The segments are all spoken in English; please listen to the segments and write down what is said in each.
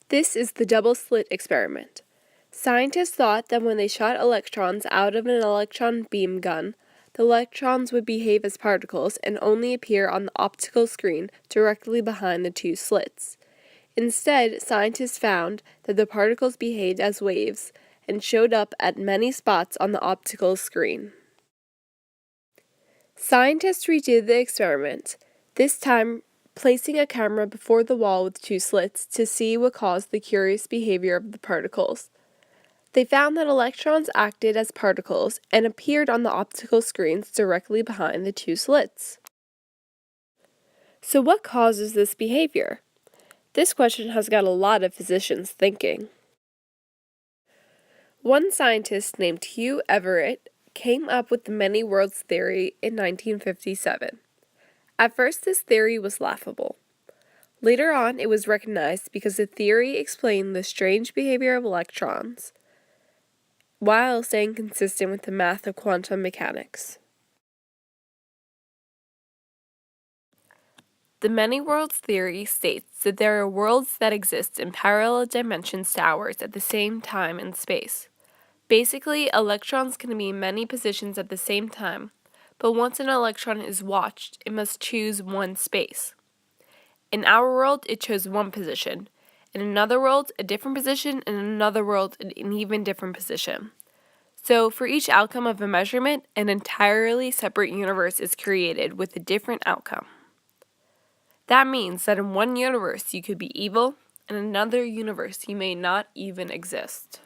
This is the double slit experiment. Scientists thought that when they shot electrons out of an electron beam gun, the electrons would behave as particles and only appear on the optical screen directly behind the two slits. Instead, scientists found that the particles behaved as waves and showed up at many spots on the optical screen. Scientists redid the experiment, this time placing a camera before the wall with two slits to see what caused the curious behavior of the particles. They found that electrons acted as particles and appeared on the optical screens directly behind the two slits. So what causes this behavior? This question has got a lot of physicians thinking. One scientist named Hugh Everett came up with the many worlds theory in 1957. At first, this theory was laughable. Later on, it was recognized because the theory explained the strange behavior of electrons, while staying consistent with the math of quantum mechanics. The many worlds theory states that there are worlds that exist in parallel dimensions to ours at the same time in space. Basically, electrons can be in many positions at the same time, but once an electron is watched, it must choose one space. In our world, it chose one position. In another world, a different position. In another world, an even different position. So, for each outcome of a measurement, an entirely separate universe is created with a different outcome. That means that in one universe you could be evil, in another universe you may not even exist.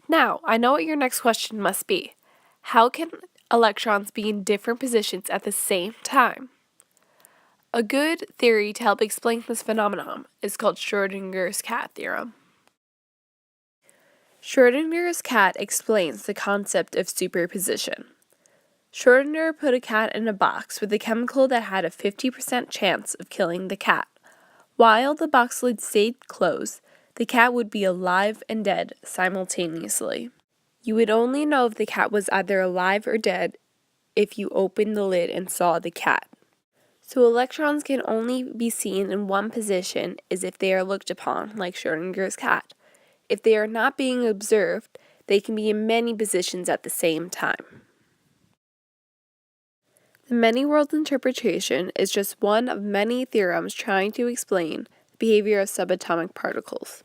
Now, I know what your next question must be. How can electrons be in different positions at the same time? A good theory to help explain this phenomenon is called Schrödinger's cat theorem. Schrödinger's cat explains the concept of superposition. Schrödinger put a cat in a box with a chemical that had a 50% chance of killing the cat. While the box lid stayed closed, the cat would be alive and dead simultaneously. You would only know if the cat was either alive or dead if you opened the lid and saw the cat. So electrons can only be seen in one position as if they are looked upon, like Schrödinger's cat. If they are not being observed, they can be in many positions at the same time. The many worlds interpretation is just one of many theorems trying to explain the behavior of subatomic particles.